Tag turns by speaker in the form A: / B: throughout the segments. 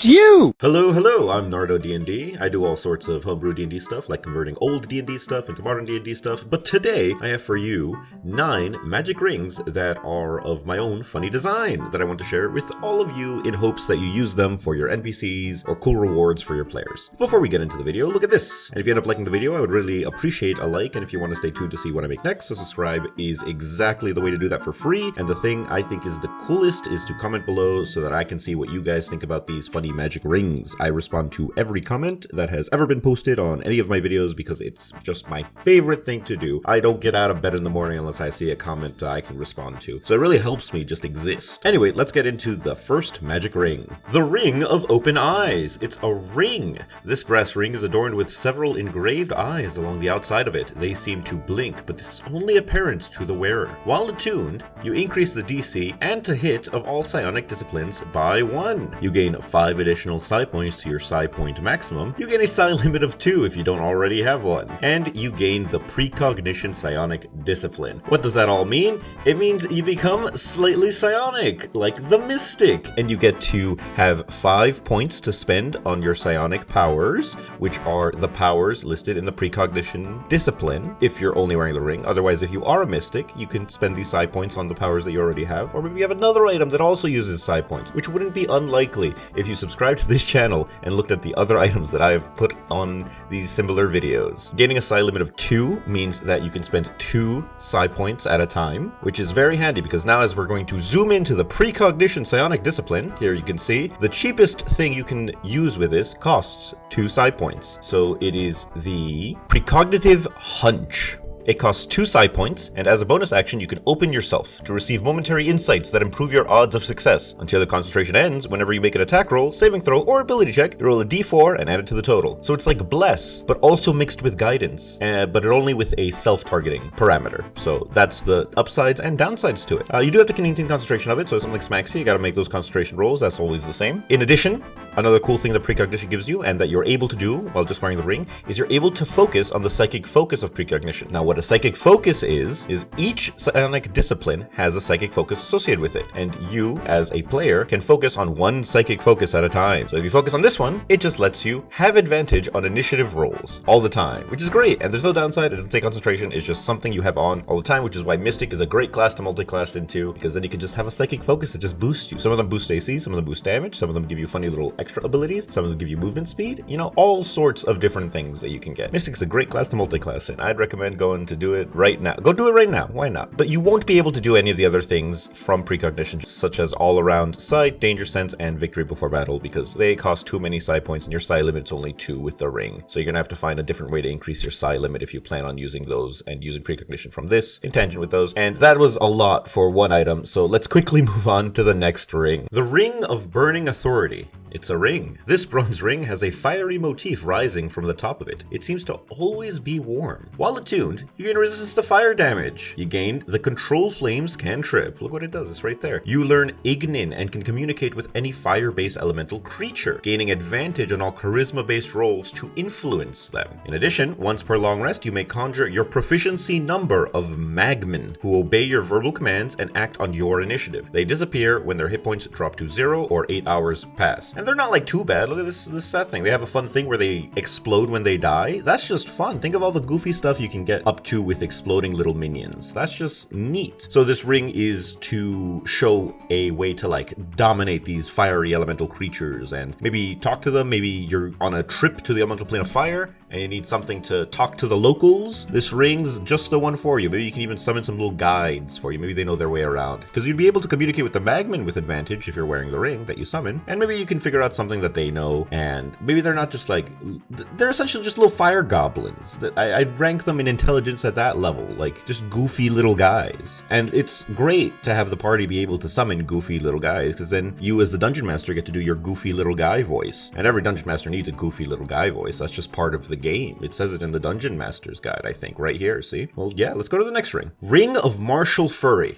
A: It's you!
B: Hello, I'm Nardo D&D. I do all sorts of homebrew D&D stuff, like converting old D&D stuff into modern D&D stuff, but today I have for you 9 magic rings that are of my own funny design that I want to share with all of you in hopes that you use them for your NPCs or cool rewards for your players. Before we get into the video, look at this. And if you end up liking the video, I would really appreciate a like, and if you want to stay tuned to see what I make next, a subscribe is exactly the way to do that for free. And the thing I think is the coolest is to comment below so that I can see what you guys think about these funny magic rings. I respond to every comment that has ever been posted on any of my videos because it's just my favorite thing to do. I don't get out of bed in the morning unless I see a comment I can respond to. So it really helps me just exist. Anyway, let's get into the first magic ring. The Ring of Open Eyes. It's a ring. This brass ring is adorned with several engraved eyes along the outside of it. They seem to blink, but this is only apparent to the wearer. While attuned, you increase the DC and to hit of all psionic disciplines by 1. You gain 5 additional psi points to your psi point maximum. You gain a psi limit of 2 if you don't already have one. And you gain the precognition psionic discipline. What does that all mean? It means you become slightly psionic, like the mystic. And you get to have 5 points to spend on your psionic powers, which are the powers listed in the precognition discipline, if you're only wearing the ring. Otherwise, if you are a mystic, you can spend these psi points on the powers that you already have. Or maybe you have another item that also uses psi points, which wouldn't be unlikely if you subscribe to this channel and looked at the other items that I've put on these similar videos. Gaining a psi limit of 2 means that you can spend 2 psi points at a time, which is very handy because now as we're going to zoom into the precognition psionic discipline, here you can see the cheapest thing you can use with this costs 2 psi points. So it is the precognitive hunch. It costs 2 psi points, and as a bonus action, you can open yourself to receive momentary insights that improve your odds of success. Until the concentration ends, whenever you make an attack roll, saving throw, or ability check, you roll a d4 and add it to the total. So it's like Bless, but also mixed with guidance, but only with a self-targeting parameter. So that's the upsides and downsides to it. You do have to maintain concentration of it, so if something smacks you gotta make those concentration rolls. That's always the same. In addition, another cool thing that precognition gives you, and that you're able to do while just wearing the ring, is you're able to focus on the psychic focus of precognition. Now, what a psychic focus is each psionic discipline has a psychic focus associated with it, and you, as a player, can focus on one psychic focus at a time. So if you focus on this one, it just lets you have advantage on initiative rolls all the time, which is great, and there's no downside. It doesn't take concentration. It's just something you have on all the time, which is why Mystic is a great class to multi-class into, because then you can just have a psychic focus that just boosts you. Some of them boost AC, some of them boost damage, some of them give you funny little extra abilities, some of them give you movement speed, you know, all sorts of different things that you can get. Mystic's a great class to multi-class in. I'd recommend going to do it right now. Go do it right now. Why not? But you won't be able to do any of the other things from precognition, such as all-around sight, danger sense, and victory before battle, because they cost too many psi points, and your psi limit's only 2 with the ring. So you're gonna have to find a different way to increase your psi limit if you plan on using those and using precognition from this in tangent with those. And that was a lot for one item, so let's quickly move on to the next ring. The Ring of Burning Authority. It's a ring. This bronze ring has a fiery motif rising from the top of it. It seems to always be warm. While attuned, you gain resistance to fire damage. You gain the Control Flames cantrip. Look what it does, it's right there. You learn Ignin and can communicate with any fire-based elemental creature, gaining advantage on all charisma-based rolls to influence them. In addition, once per long rest, you may conjure your proficiency number of Magmen, who obey your verbal commands and act on your initiative. They disappear when their hit points drop to 0 or 8 hours pass. And they're not like too bad. Look at this sad thing. They have a fun thing where they explode when they die. That's just fun. Think of all the goofy stuff you can get up to with exploding little minions. That's just neat. So this ring is to show a way to like dominate these fiery elemental creatures and maybe talk to them. Maybe you're on a trip to the elemental plane of fire and you need something to talk to the locals. This ring's just the one for you. Maybe you can even summon some little guides for you. Maybe they know their way around. Because you'd be able to communicate with the Magmen with advantage if you're wearing the ring that you summon. And maybe you can figure out something that they know, and maybe they're not just like, they're essentially just little fire goblins. That I'd rank them in intelligence at that level, like just goofy little guys. And it's great to have the party be able to summon goofy little guys, because then you as the dungeon master get to do your goofy little guy voice. And every dungeon master needs a goofy little guy voice. That's just part of the game. It says it in the Dungeon Master's Guide, I think, right here, see? Well, yeah, let's go to the next ring. Ring of Martial Fury.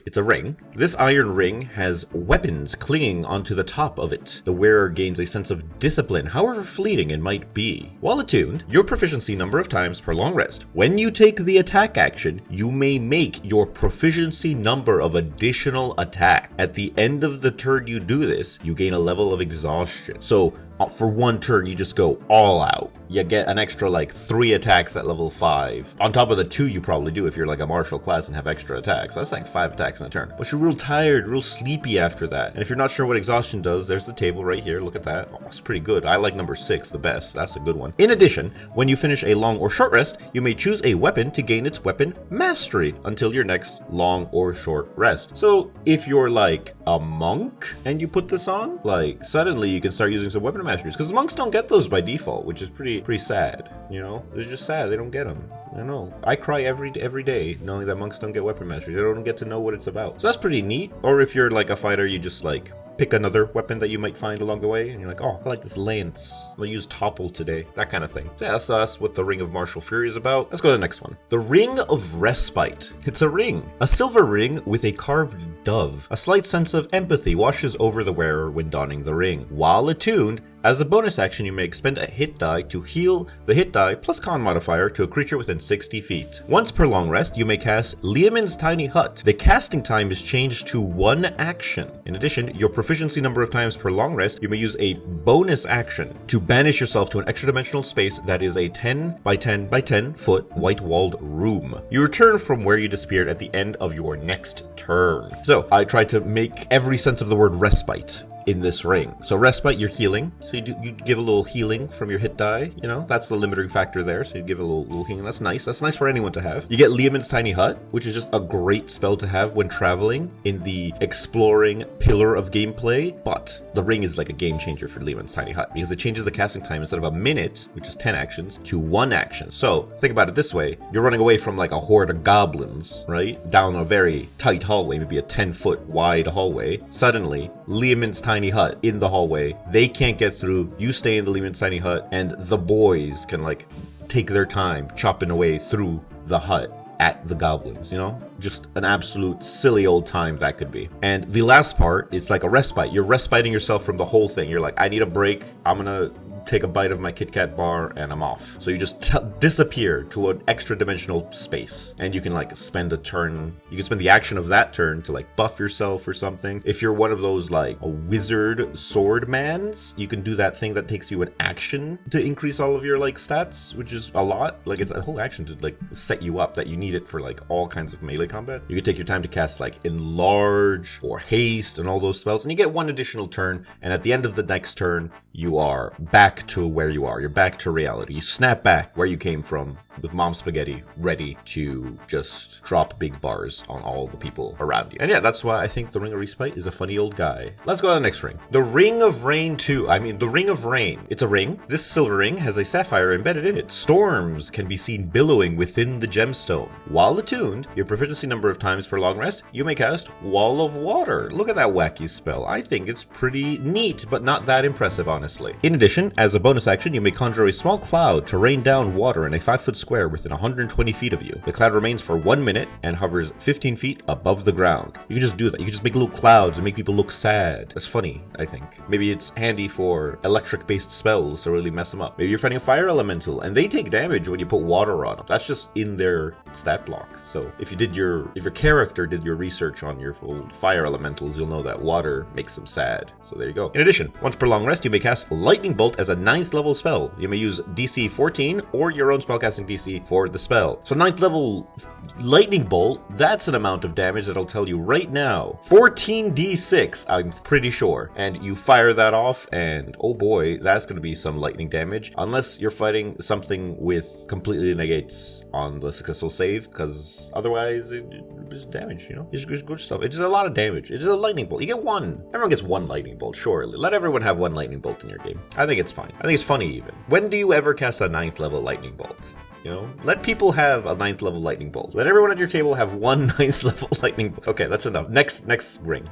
B: It's a ring. This iron ring has weapons clinging onto the top of it. The wearer gains a sense of discipline, however fleeting it might be. While attuned, your proficiency number of times per long rest. When you take the attack action, you may make your proficiency number of additional attack. At the end of the turn you do this, you gain a level of exhaustion. So for one turn, you just go all out. You get an extra like 3 attacks at level 5. On top of the 2 you probably do if you're like a martial class and have extra attacks. So that's like 5 attacks in a turn. But you're real tired, real sleepy after that. And if you're not sure what exhaustion does, there's the table right here. Look at that. Oh, it's pretty good. I like number 6 the best. That's a good one. In addition, when you finish a long or short rest, you may choose a weapon to gain its weapon mastery until your next long or short rest. So if you're like a monk and you put this on, like suddenly you can start using some weapon masteries, because monks don't get those by default, which is pretty sad, you know? It's just sad they don't get them. I know. I cry every day knowing that monks don't get weapon mastery. They don't get to know what it's about. So that's pretty neat. Or if you're like a fighter, you just like pick another weapon that you might find along the way, and you're like, oh, I like this lance. I'm gonna use topple today. That kind of thing. So yeah, so that's what the Ring of Martial Fury is about. Let's go to the next one. The Ring of Respite. It's a ring. A silver ring with a carved dove. A slight sense of empathy washes over the wearer when donning the ring. While attuned, as a bonus action, you may expend a hit die to heal the hit die plus con modifier to a creature within 60 feet. Once per long rest, you may cast Liamon's Tiny Hut. The casting time is changed to 1 action. In addition, your proficiency number of times per long rest, you may use a bonus action to banish yourself to an extra dimensional space that is a 10 by 10 by 10 foot white-walled room. You return from where you disappeared at the end of your next turn. So I tried to make every sense of the word respite in this ring. So respite, you're healing. So you give a little healing from your hit die, you know, that's the limiting factor there. So you give a little healing. That's nice. That's nice for anyone to have. You get Liamon's Tiny Hut, which is just a great spell to have when traveling in the exploring pillar of gameplay. But the ring is like a game changer for Liamon's Tiny Hut because it changes the casting time instead of a minute, which is 10 actions, to 1 action. So think about it this way. You're running away from like a horde of goblins, right? Down a very tight hallway, maybe a 10-foot wide hallway. Suddenly, Liamon's Tiny Hut in the hallway. They can't get through. You stay in the Liamon's Tiny Hut, and the boys can like take their time chopping away through the hut at the goblins, you know? Just an absolute silly old time that could be. And the last part, it's like a respite. You're respiting yourself from the whole thing. You're like, I need a break. I'm gonna take a bite of my Kit Kat bar and I'm off. So you just disappear to an extra dimensional space, and you can like spend a turn. You can spend the action of that turn to like buff yourself or something. If you're one of those like a wizard sword mans, you can do that thing that takes you an action to increase all of your like stats, which is a lot. Like it's a whole action to like set you up that you need it for like all kinds of melee combat. You can take your time to cast like Enlarge or Haste and all those spells, and you get 1 additional turn, and at the end of the next turn you are back to where you are. You're back to reality. You snap back where you came from with Mom Spaghetti, ready to just drop big bars on all the people around you. And yeah, that's why I think the Ring of Respite is a funny old guy. Let's go to the next ring. The Ring of Rain 2. The Ring of Rain. It's a ring. This silver ring has a sapphire embedded in it. Storms can be seen billowing within the gemstone. While attuned, your proficiency number of times per long rest, you may cast Wall of Water. Look at that wacky spell. I think it's pretty neat, but not that impressive, honestly. In addition, as a bonus action, you may conjure a small cloud to rain down water in a 5-foot square within 120 feet of you. The cloud remains for 1 minute and hovers 15 feet above the ground. You can just do that. You can just make little clouds and make people look sad. That's funny, I think. Maybe it's handy for electric-based spells to really mess them up. Maybe you're fighting a fire elemental and they take damage when you put water on them. That's just in their stat block. So if your character did your research on your full fire elementals, you'll know that water makes them sad. So there you go. In addition, once per long rest, you may cast Lightning Bolt as a 9th level spell. You may use DC 14 or your own spellcasting DC for the spell. So 9th level Lightning Bolt, that's an amount of damage that I'll tell you right now. 14d6, I'm pretty sure. And you fire that off and oh boy, that's going to be some lightning damage. Unless you're fighting something with completely negates on the successful save, because otherwise it's damage, you know? It's good stuff. It's just a lot of damage. It's just a lightning bolt. You get 1. Everyone gets 1 lightning bolt, surely. Let everyone have 1 lightning bolt in your game. I think it's fine. I think it's funny even. When do you ever cast a 9th level lightning bolt? you know? Let people have a 9th level lightning bolt. Let everyone at your table have one 9th level lightning bolt. Okay, that's enough. Next ring.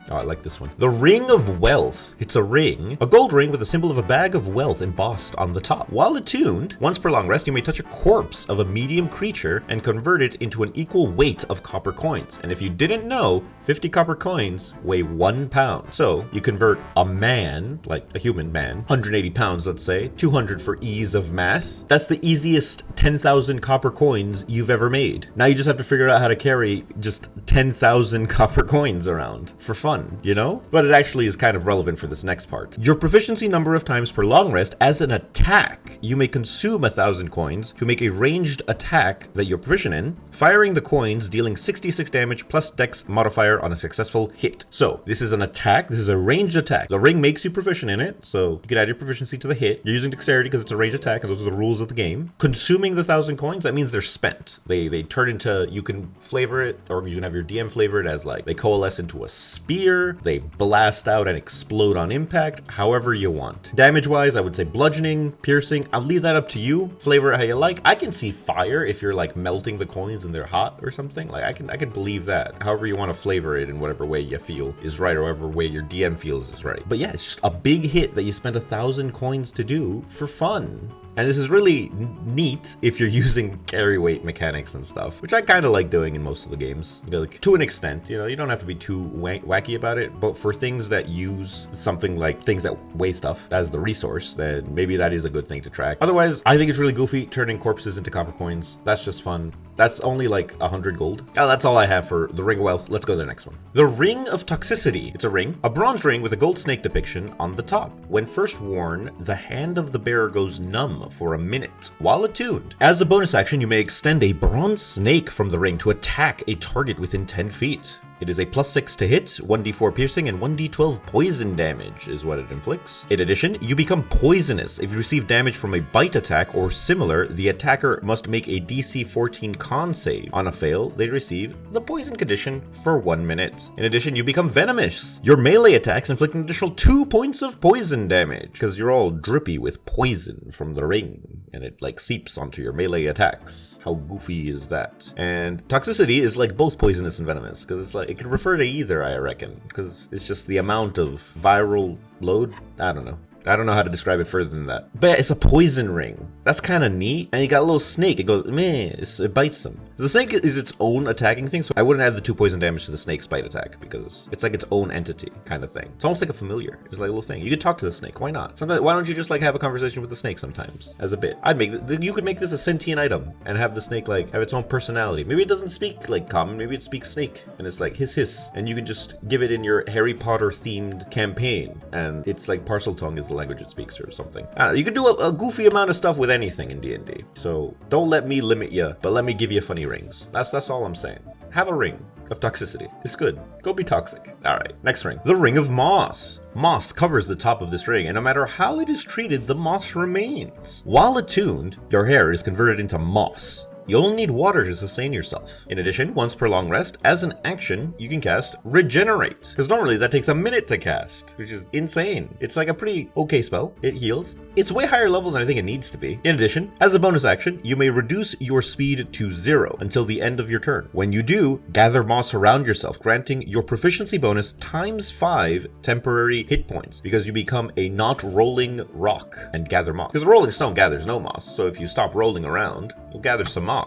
B: Oh, I like this one. The Ring of Wealth. It's a ring, a gold ring with a symbol of a bag of wealth embossed on the top. While attuned, once per long rest, you may touch a corpse of a medium creature and convert it into an equal weight of copper coins. And if you didn't know, 50 copper coins weigh 1 pound. So you convert a man, like a human man, 180 pounds, let's say, 200 for ease of math. That's the easiest 10,000 copper coins you've ever made. Now you just have to figure out how to carry just 10,000 copper coins around for fun, you know? But it actually is kind of relevant for this next part. Your proficiency number of times per long rest as an attack. You may consume 1,000 coins to make a ranged attack that you're proficient in, firing the coins, dealing 66 damage plus dex modifier on a successful hit. So this is an attack. This is a ranged attack. The ring makes you proficient in it, so you can add your proficiency to the hit. You're using dexterity because it's a ranged attack, and those are the rules of the game. Consuming the 1,000 coins, that means they're spent. They turn into, you can flavor it, or you can have your DM flavor it as like, they coalesce into a spear, they blast out and explode on impact, however you want. Damage-wise, I would say bludgeoning, piercing, I'll leave that up to you. Flavor it how you like. I can see fire if you're like melting the coins and they're hot or something. Like I can believe that. However you want to flavor it in whatever way you feel is right, or whatever way your DM feels is right. But yeah, it's just a big hit that you spend 1,000 coins to do for fun. And this is really neat if you're using carry weight mechanics and stuff, which I kind of like doing in most of the games. Like, to an extent, you know, you don't have to be too wacky about it, but for things that use something like things that weigh stuff as the resource, then maybe that is a good thing to track. Otherwise, I think it's really goofy turning corpses into copper coins. That's just fun. That's only like 100 gold. Oh, that's all I have for the Ring of Wealth. Let's go to the next one. The Ring of Toxicity. It's a ring, a bronze ring with a gold snake depiction on the top. When first worn, the hand of the bearer goes numb for a minute while attuned. As a bonus action, you may extend a bronze snake from the ring to attack a target within 10 feet. It is a +6 to hit, 1d4 piercing, and 1d12 poison damage is what it inflicts. In addition, you become poisonous. If you receive damage from a bite attack or similar, the attacker must make a DC 14 con save. On a fail, they receive the poison condition for 1 minute. In addition, you become venomous. Your melee attacks inflict an additional 2 points of poison damage, because you're all drippy with poison from the ring, and it like seeps onto your melee attacks. How goofy is that? And toxicity is like both poisonous and venomous, because it's like, it can refer to either, I reckon, because it's just the amount of viral load. I don't know. I don't know how to describe it further than that. But it's a poison ring. That's kind of neat. And you got a little snake. It goes, man, it bites them. The snake is its own attacking thing, so I wouldn't add the 2 poison damage to the snake's bite attack because it's like its own entity kind of thing. It's almost like a familiar. It's like a little thing. You could talk to the snake. Why not? Sometimes, why don't you just like have a conversation with the snake sometimes as a bit? I'd make you could make this a sentient item and have the snake like have its own personality. Maybe it doesn't speak like common. Maybe it speaks snake and it's like hiss, and you can just give it in your Harry Potter themed campaign, and it's like parcel tongue is the language it speaks or something. I don't know. You could do a goofy amount of stuff with anything in D&D. So don't let me limit you, but let me give you funny rings. That's all I'm saying. Have a ring of toxicity. It's good. Go be toxic. All right, next ring. The Ring of Moss. Moss covers the top of this ring, and no matter how it is treated, the moss remains. While attuned, your hair is converted into moss. You only need water to sustain yourself. In addition, once per long rest, as an action, you can cast Regenerate. Because normally that takes a minute to cast, which is insane. It's like a pretty okay spell. It heals. It's way higher level than I think it needs to be. In addition, as a bonus action, you may reduce your speed to 0 until the end of your turn. When you do, gather moss around yourself, granting your proficiency bonus ×5 temporary hit points, because you become a not rolling rock and gather moss. Because a rolling stone gathers no moss, so if you stop rolling around, you'll gather some moss.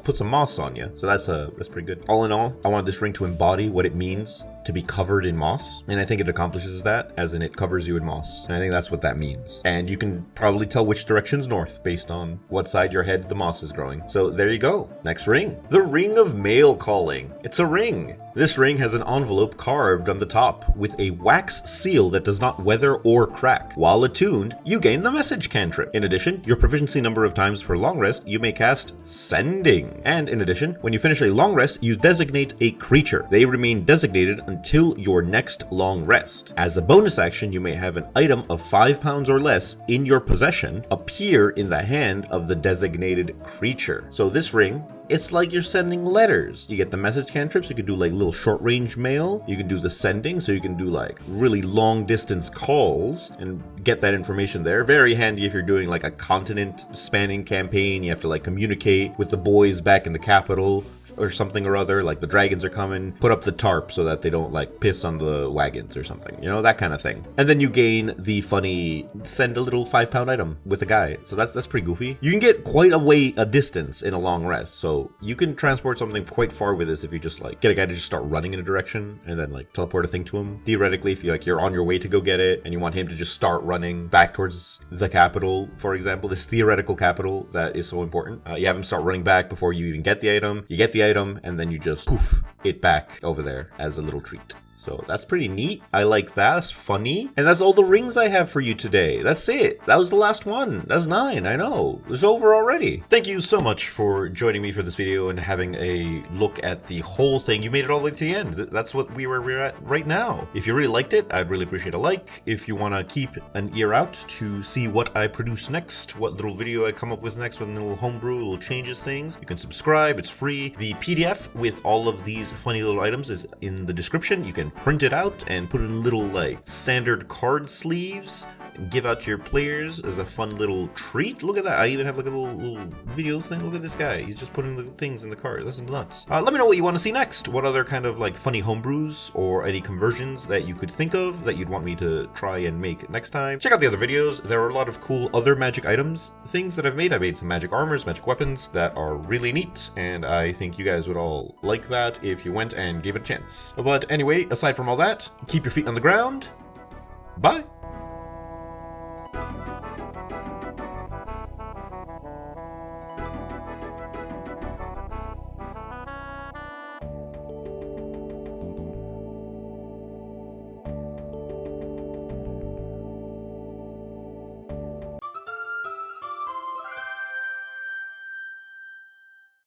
B: Put some moss on you. So that's pretty good. All in all, I want this ring to embody what it means to be covered in moss, and I think it accomplishes that, as in it covers you in moss, and I think that's what that means. And you can probably tell which direction's north based on what side your head the moss is growing. So there you go. Next ring. The Ring of Mail Calling. It's a ring. This ring has an envelope carved on the top with a wax seal that does not weather or crack. While attuned, you gain the message cantrip. In addition, your proficiency number of times for long rest, you may cast Sending. And in addition, when you finish a long rest, you designate a creature. They remain designated until your next long rest. As a bonus action, you may have an item of 5 pounds or less in your possession appear in the hand of the designated creature. So this ring it's like you're sending letters. You get the message cantrips, you can do like little short range mail, you can do the sending, so you can do like really long distance calls and get that information there. Very handy if you're doing like a continent spanning campaign, you have to like communicate with the boys back in the capital or something or other, like the dragons are coming, put up the tarp so that they don't like piss on the wagons or something, you know, that kind of thing. And then you gain the funny send a little 5-pound item with a guy, so that's pretty goofy. You can get quite a distance in a long rest, so you can transport something quite far with this if you just like get a guy to just start running in a direction and then like teleport a thing to him. Theoretically, if you're on your way to go get it and you want him to just start running back towards the capital, for example, this theoretical capital that is so important, you have him start running back before you even get the item. You get the item and then you just poof it back over there as a little treat. So that's pretty neat. I like that. That's funny. And that's all the rings I have for you today. That's it. That was the last one. That's 9. I know. It's over already. Thank you so much for joining me for this video and having a look at the whole thing. You made it all the way to the end. That's what we're at right now. If you really liked it, I'd really appreciate a like. If you want to keep an ear out to see what I produce next, what little video I come up with next with a little homebrew, little changes things, you can subscribe. It's free. The PDF with all of these funny little items is in the description. You can print it out and put it in little like standard card sleeves and give out to your players as a fun little treat. Look at that. I even have like a little video thing. Look at this guy. He's just putting the things in the card. This is nuts. Let me know what you want to see next. What other kind of like funny homebrews or any conversions that you could think of that you'd want me to try and make next time. Check out the other videos. There are a lot of cool other magic items, things that I've made. I made some magic armors, magic weapons that are really neat, and I think you guys would all like that if you went and gave it a chance. But anyway, aside from all that, keep your feet on the ground. Bye.